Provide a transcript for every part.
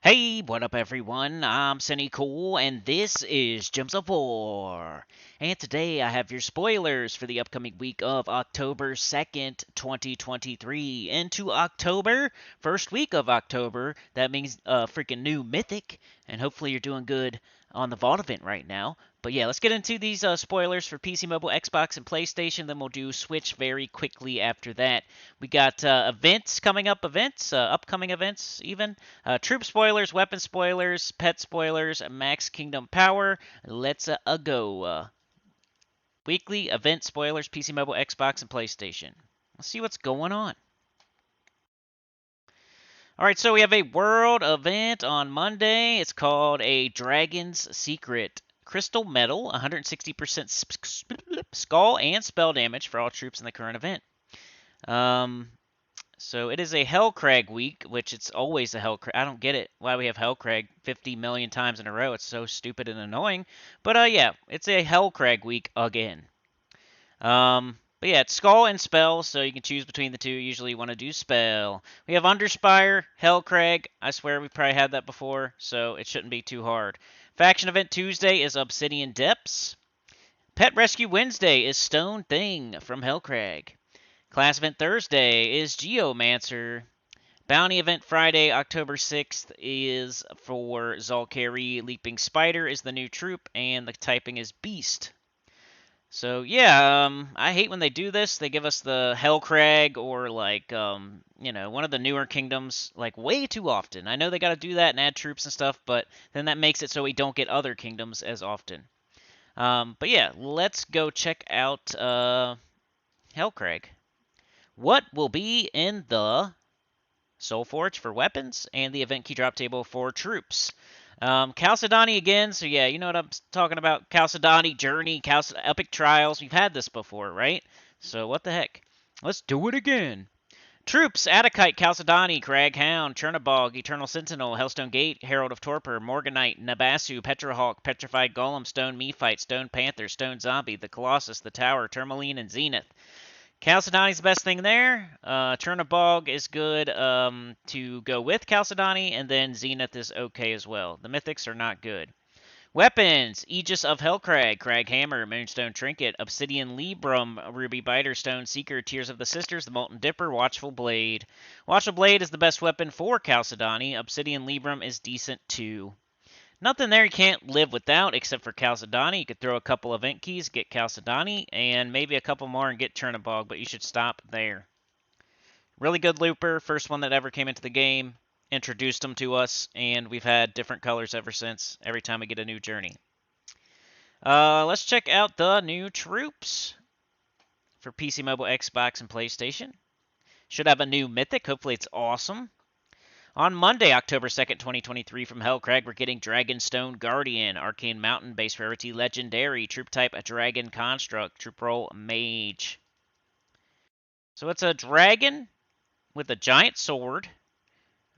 Hey, what up everyone? I'm Sinnycool and this is Gems of War. And today I have your spoilers for the upcoming week of October 2nd, 2023. Into October, first week of October, that means freaking new Mythic, and hopefully you're doing good on the Vault event right now. But yeah, let's get into these spoilers for PC, mobile, Xbox, and PlayStation. Then we'll do Switch very quickly after that. We got events coming up, upcoming events even. Troop spoilers, weapon spoilers, pet spoilers, Max Kingdom Power. Let's go. Weekly event spoilers, PC, mobile, Xbox, and PlayStation. Let's see what's going on. All right, so we have a world event on Monday. It's called a Dragon's Secret. Crystal Metal, 160% skull and spell damage for all troops in the current event. So it is a Hellcrag week, which it's always a Hellcrag. I don't get it why we have Hellcrag 50 million times in a row. It's so stupid and annoying. But yeah, it's a Hellcrag week again. But yeah, it's Skull and Spell, so you can choose between the two. Usually you want to do Spell. We have Underspire, Hellcrag. I swear we probably had that before, so it shouldn't be too hard. Faction Event Tuesday is Obsidian Depths. Pet Rescue Wednesday is Stone Thing from Hellcrag. Class Event Thursday is Geomancer. Bounty Event Friday, October 6th, is for Zalkari. Leaping Spider is the new troop, and the typing is Beast. So yeah, I hate when they do this. They give us the Hellcrag or like one of the newer kingdoms like way too often. I know they got to do that and add troops and stuff, but then that makes it so we don't get other kingdoms as often. But yeah, let's go check out Hellcrag. What will be in the soulforge for weapons and the event key drop table for troops? Chalcedony again, so yeah, you know what I'm talking about. Chalcedony, Journey, Epic Trials. We've had this before, right? So what the heck? Let's do it again. Troops, Adakite, Chalcedony, Craghound, Chernabog, Eternal Sentinel, Hellstone Gate, Herald of Torpor, Morganite, Nabasu, Petrahawk, Petrified Golem, Stone Mephite, Stone Panther, Stone Zombie, the Colossus, the Tower, Tourmaline, and Zenith. Chalcedony's the best thing there. Chernabog is good to go with Chalcedony, and then Zenith is okay as well. The Mythics are not good. Weapons: Aegis of Hellcrag, Crag Hammer, Moonstone Trinket, Obsidian Librum, Ruby Biter, Stone Seeker, Tears of the Sisters, the Molten Dipper, Watchful Blade. Watchful Blade is the best weapon for Chalcedony. Obsidian Librum is decent too. Nothing there you can't live without except for Chalcedony. You could throw a couple event keys, get Chalcedony, and maybe a couple more and get Chernabog, but you should stop there. Really good looper, first one that ever came into the game, introduced them to us, and we've had different colors ever since, every time we get a new journey. Let's check out the new troops for PC, mobile, Xbox, and PlayStation. Should have a new Mythic, hopefully it's awesome. On Monday, October 2nd, 2023, from Hellcrag, we're getting Dragonstone Guardian, Arcane Mountain, base rarity Legendary, troop type a Dragon Construct, troop role Mage. So it's a dragon with a giant sword.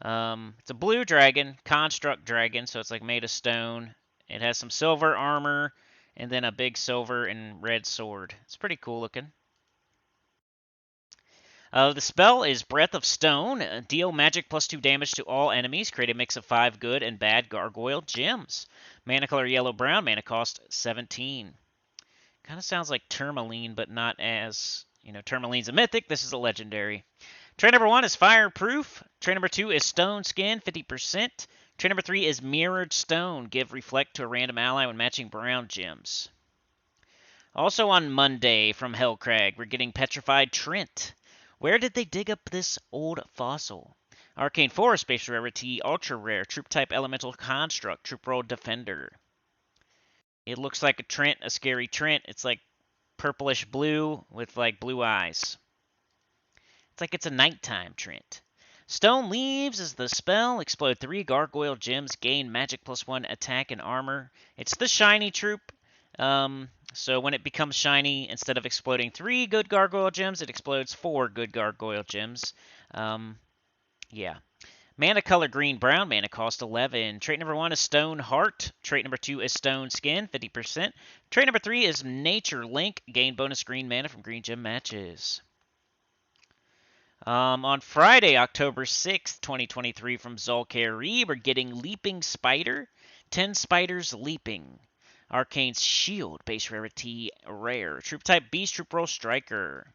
It's a blue dragon, construct dragon, so it's like made of stone. It has some silver armor and then a big silver and red sword. It's pretty cool looking. The spell is Breath of Stone. Deal magic plus 2 damage to all enemies. Create a mix of 5 good and bad gargoyle gems. Mana color yellow-brown. Mana cost 17. Kind of sounds like Tourmaline, but not as... Tourmaline's a mythic. This is a legendary. Trait number 1 is Fireproof. Trait number 2 is Stone Skin, 50%. Trait number 3 is Mirrored Stone. Give Reflect to a random ally when matching brown gems. Also on Monday from Hellcrag, we're getting Petrified Trent. Where did they dig up this old fossil? Arcane Forest, base rarity, ultra rare, troop type elemental construct, troop role defender. It looks like a Trent, a scary Trent. It's like purplish blue with like blue eyes. It's like it's a nighttime Trent. Stone Leaves is the spell. Explode 3 gargoyle gems, gain magic plus 1 attack and armor. It's the shiny troop. So when it becomes shiny, instead of exploding 3 good gargoyle gems, it explodes 4 good gargoyle gems. Yeah. Mana color green-brown, mana cost 11. Trait number 1 is Stone Heart. Trait number 2 is Stone Skin, 50%. Trait number 3 is Nature Link. Gain bonus green mana from green gem matches. On Friday, October 6th, 2023, from Zul'Kari, we're getting Leaping Spider. 10 spiders leaping. Arcane's Shield, base rarity rare. Troop type Beast, Troop Roll Striker.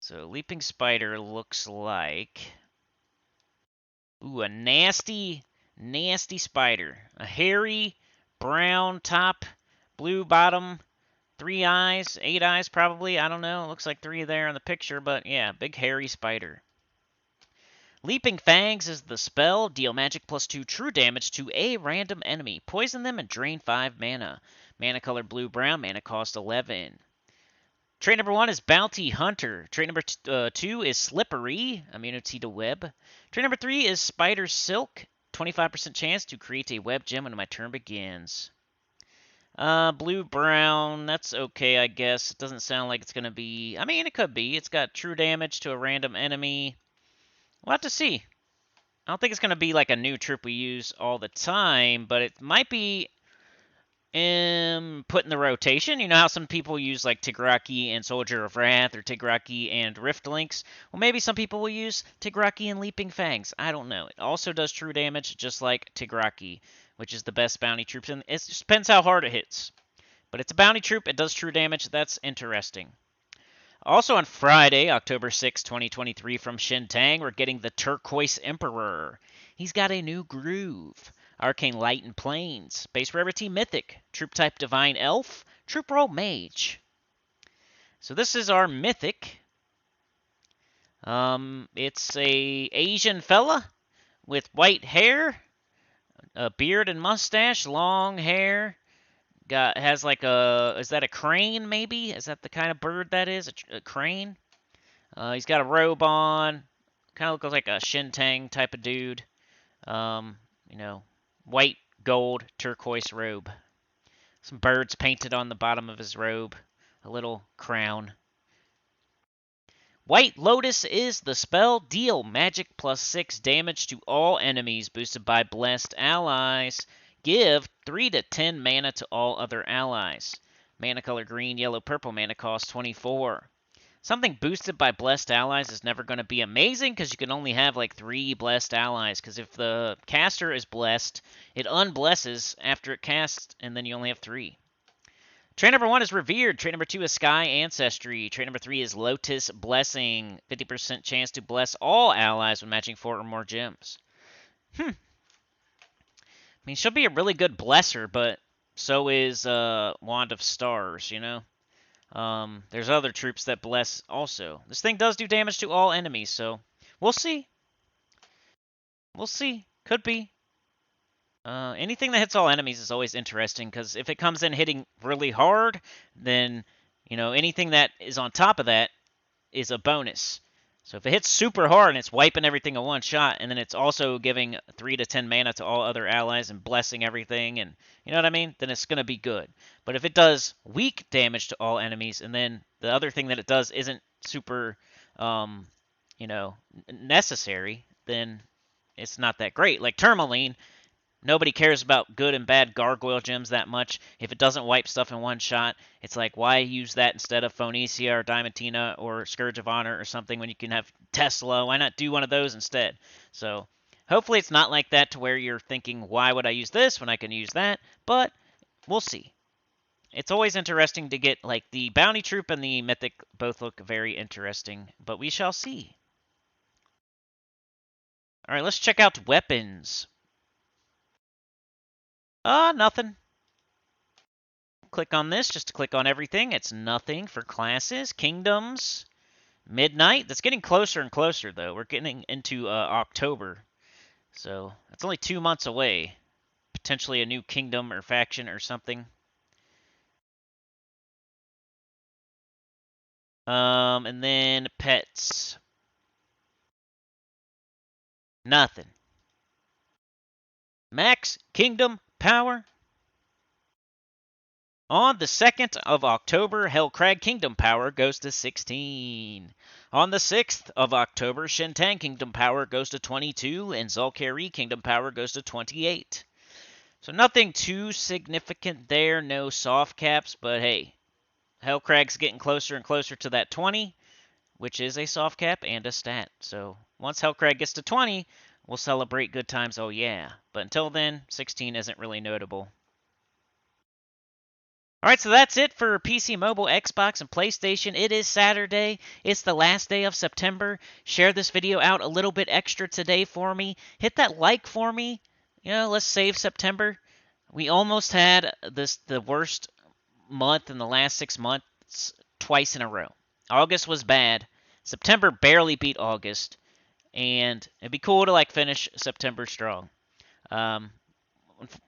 So Leaping Spider looks like... Ooh, a nasty, nasty spider. A hairy, brown top, blue bottom, 3 eyes, 8 eyes probably. I don't know. It looks like 3 there in the picture, but yeah, big hairy spider. Leaping Fangs is the spell. Deal magic +2 true damage to a random enemy. Poison them and drain 5 mana. Mana color blue-brown. Mana cost 11. Trait number 1 is Bounty Hunter. Trait number 2 is Slippery, immunity to web. Trait number 3 is Spider Silk, 25% chance to create a web gem when my turn begins. Blue-brown, that's okay, I guess. It doesn't sound like it's going to be... I mean, it could be. It's got true damage to a random enemy. We'll have to see. I don't think it's going to be like a new troop we use all the time, but it might be... put in the rotation. You know how some people use like Tigraki and Soldier of Wrath or Tigraki and Rift Links? Well, maybe some people will use Tigraki and Leaping Fangs. I don't know. It also does true damage just like Tigraki, which is the best bounty troops. And it just depends how hard it hits. But it's a bounty troop. It does true damage. That's interesting. Also on Friday, October 6, 2023, from Shintang, we're getting the Turquoise Emperor. He's got a new groove. Arcane Light and Plains. Base rarity Mythic. Troop type Divine Elf. Troop roll Mage. So this is our Mythic. It's a Asian fella with white hair, a beard and mustache, long hair. Has like a... Is that a crane, maybe? Is that the kind of bird that is? A crane? He's got a robe on. Kind of looks like a Shintang type of dude. You know... White, gold, turquoise robe. Some birds painted on the bottom of his robe. A little crown. White Lotus is the spell. Deal magic +6 damage to all enemies boosted by blessed allies. Give 3 to 10 mana to all other allies. Mana color green, yellow, purple. Mana cost 24. Something boosted by blessed allies is never going to be amazing because you can only have like 3 blessed allies. Because if the caster is blessed, it unblesses after it casts, and then you only have 3. Trait number 1 is Revered. Trait number 2 is Sky Ancestry. Trait number 3 is Lotus Blessing. 50% chance to bless all allies when matching 4 or more gems. I mean, she'll be a really good blesser, but so is Wand of Stars, you know? There's other troops that bless also. This thing does do damage to all enemies, so we'll see. We'll see. Could be. Anything that hits all enemies is always interesting, because if it comes in hitting really hard, then, you know, anything that is on top of that is a bonus. So if it hits super hard and it's wiping everything in one shot, and then it's also giving 3 to 10 mana to all other allies and blessing everything, and you know what I mean? Then it's going to be good. But if it does weak damage to all enemies, and then the other thing that it does isn't super, you know, necessary, then it's not that great. Like Tourmaline, nobody cares about good and bad gargoyle gems that much. If it doesn't wipe stuff in one shot, it's like, why use that instead of Phoenicia or Diamantina or Scourge of Honor or something when you can have Tesla? Why not do one of those instead? So hopefully it's not like that to where you're thinking, why would I use this when I can use that? But we'll see. It's always interesting to get, like, the Bounty Troop and the Mythic both look very interesting, but we shall see. All right, let's check out weapons. Nothing. Click on this just to click on everything. It's nothing for classes. Kingdoms. Midnight. That's getting closer and closer, though. We're getting into October. So, that's only 2 months away. Potentially a new kingdom or faction or something. And then pets. Nothing. Max Kingdom Power. On the 2nd of October, Hellcrag Kingdom Power goes to 16. On the 6th of October, Shintang Kingdom Power goes to 22, and Zul'Kari Kingdom Power goes to 28. So nothing too significant there, no soft caps, but hey, Hellcrag's getting closer and closer to that 20. which is a soft cap and a stat. So once Hellcrag gets to 20, we'll celebrate good times, oh yeah. But until then, 16 isn't really notable. Alright, so that's it for PC, mobile, Xbox, and PlayStation. It is Saturday. It's the last day of September. Share this video out a little bit extra today for me. Hit that like for me. Let's save September. We almost had the worst month in the last 6 months twice in a row. August was bad. September barely beat August. And it'd be cool to finish September strong.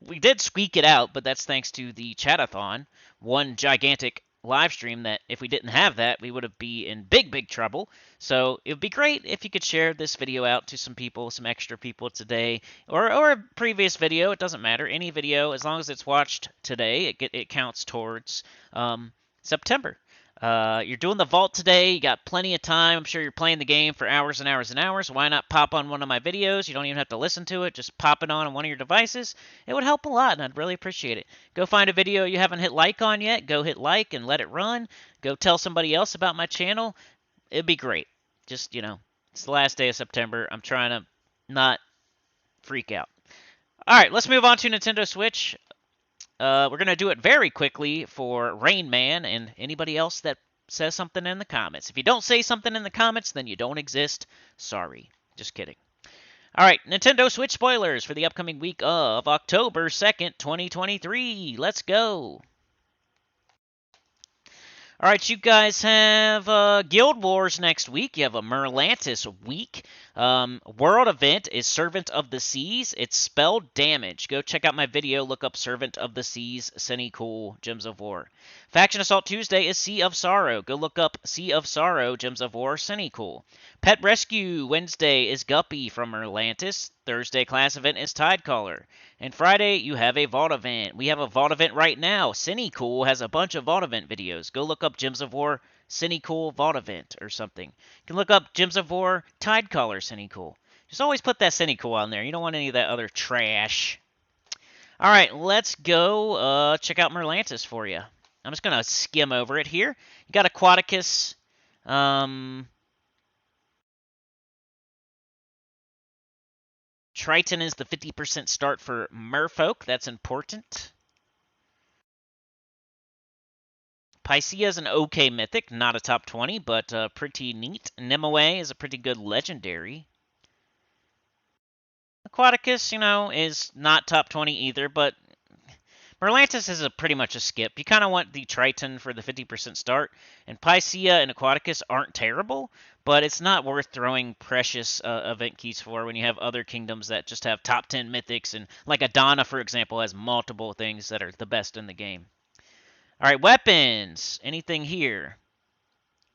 We did squeak it out, but that's thanks to the chatathon, one gigantic live stream that if we didn't have that, we would have been in big trouble. So it would be great if you could share this video out to some people, some extra people today, or a previous video. It doesn't matter. Any video, as long as it's watched today, it counts towards September. You're doing the vault today. You got plenty of time. I'm sure you're playing the game for hours and hours and hours. Why not pop on one of my videos? You don't even have to listen to it. Just pop it on one of your devices. It would help a lot, and I'd really appreciate it. Go find a video you haven't hit like on yet. Go hit like and let it run. Go tell somebody else about my channel. It'd be great. Just, it's the last day of September. I'm trying to not freak out. All right, let's move on to Nintendo Switch. We're going to do it very quickly for Rain Man and anybody else that says something in the comments. If you don't say something in the comments, then you don't exist. Sorry. Just kidding. All right, Nintendo Switch spoilers for the upcoming week of October 2nd, 2023. Let's go. All right, you guys have Guild Wars next week. You have a Merlantis week. World event is Servant of the Seas. It's spell damage. Go check out my video. Look up Servant of the Seas, Sinnycool, Gems of War. Faction Assault Tuesday is Sea of Sorrow. Go look up Sea of Sorrow, Gems of War, Sinnycool. Pet Rescue Wednesday is Guppy from Merlantis. Thursday class event is Tidecaller. And Friday, you have a Vault event. We have a Vault event right now. Sinnycool has a bunch of Vault event videos. Go look up Gems of War, Sinnycool Vault event or something. You can look up Gems of War, Tidecaller, Sinnycool. Just always put that Sinnycool on there. You don't want any of that other trash. All right, let's go check out Merlantis for you. I'm just going to skim over it here. You got Aquaticus. Triton is the 50% start for Merfolk. That's important. Picea is an okay mythic, not a top 20, but pretty neat. Nimue is a pretty good legendary. Aquaticus, is not top 20 either, but Merlantis is pretty much a skip. You kind of want the Triton for the 50% start, and Picea and Aquaticus aren't terrible, but it's not worth throwing precious event keys for when you have other kingdoms that just have top 10 mythics, and like Adana, for example, has multiple things that are the best in the game. All right, weapons. Anything here?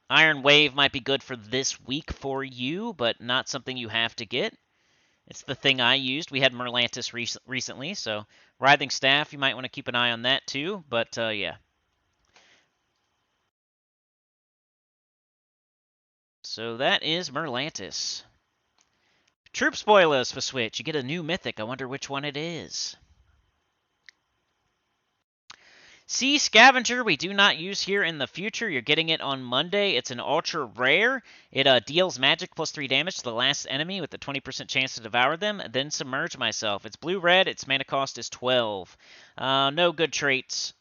Iron Wave might be good for this week for you, but not something you have to get. It's the thing I used. We had Merlantis recently, so Writhing Staff, you might want to keep an eye on that too, but yeah. So that is Merlantis. Troop spoilers for Switch. You get a new mythic. I wonder which one it is. Sea Scavenger, we do not use here in the future. You're getting it on Monday. It's an ultra rare. It deals magic plus 3 damage to the last enemy with a 20% chance to devour them, then submerge myself. It's blue-red. Its mana cost is 12. No good traits.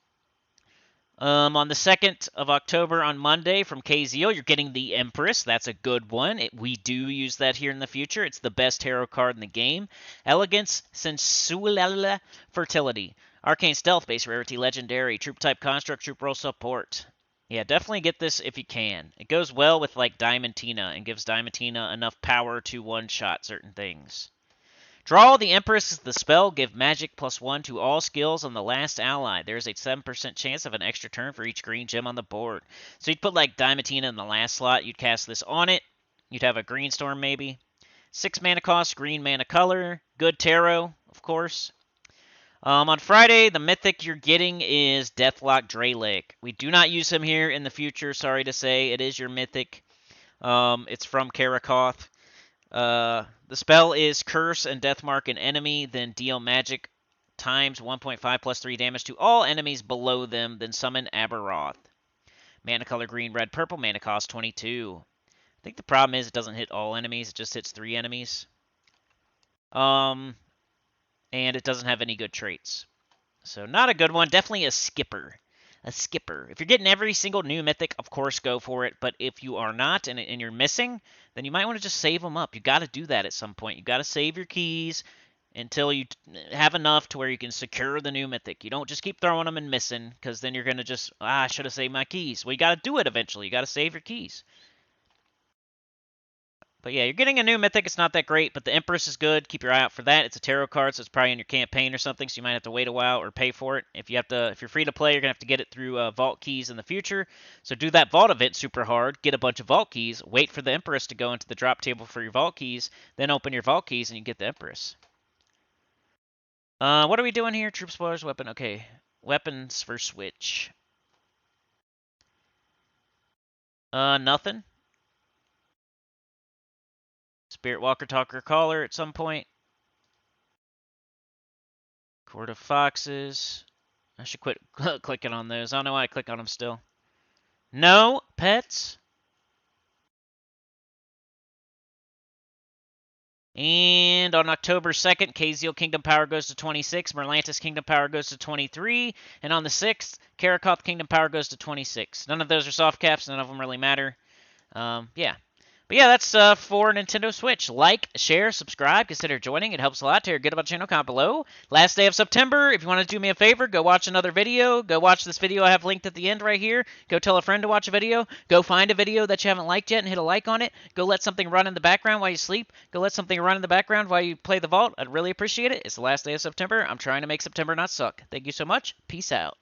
On the 2nd of October on Monday from KZO, you're getting the Empress. That's a good one. We do use that here in the future. It's the best hero card in the game. Elegance, Sensual, Fertility. Arcane Stealth, base rarity, legendary. Troop type construct, troop roll support. Yeah, definitely get this if you can. It goes well with Diamantina and gives Diamantina enough power to one-shot certain things. Draw the Empress is the spell. Give magic +1 to all skills on the last ally. There's a 7% chance of an extra turn for each green gem on the board. So you'd put Diamantina in the last slot. You'd cast this on it. You'd have a green storm maybe. 6 mana cost, green mana color. Good tarot, of course. On Friday, the mythic you're getting is Deathlock Drelake. We do not use him here in the future, sorry to say. It is your mythic. It's from Karakoth. The spell is Curse and Deathmark an enemy, then deal magic times 1.5 plus 3 damage to all enemies below them, then summon Aberoth. Mana color green, red, purple, mana cost 22. I think the problem is it doesn't hit all enemies. It just hits 3 enemies. And it doesn't have any good traits. So not a good one. Definitely a skipper. A skipper. If you're getting every single new mythic, of course go for it. But if you are not and you're missing, then you might want to just save them up. You got to do that at some point. You got to save your keys until you have enough to where you can secure the new mythic. You don't just keep throwing them and missing, because then you're going to just, I should have saved my keys. Well, you got to do it eventually. You got to save your keys. But yeah, you're getting a new mythic. It's not that great, but the Empress is good. Keep your eye out for that. It's a tarot card, so it's probably in your campaign or something, so you might have to wait a while or pay for it. If you're free to play, you're gonna have to get it through vault keys in the future. So do that vault event super hard. Get a bunch of vault keys. Wait for the Empress to go into the drop table for your vault keys. Then open your vault keys and you get the Empress. What are we doing here? Troop spoilers, weapon. Okay, weapons for switch. Nothing. Spirit Walker, Talker, Caller at some point. Court of Foxes. I should quit clicking on those. I don't know why I click on them still. No pets. And on October 2nd, Kaziel Kingdom Power goes to 26, Merlantis Kingdom Power goes to 23, and on the 6th, Karakoth Kingdom Power goes to 26. None of those are soft caps. None of them really matter. Yeah. But yeah, that's for Nintendo Switch. Like, share, subscribe, consider joining. It helps a lot. Tell your good about the channel, comment below. Last day of September. If you want to do me a favor, go watch another video. Go watch this video I have linked at the end right here. Go tell a friend to watch a video. Go find a video that you haven't liked yet and hit a like on it. Go let something run in the background while you sleep. Go let something run in the background while you play the vault. I'd really appreciate it. It's the last day of September. I'm trying to make September not suck. Thank you so much. Peace out.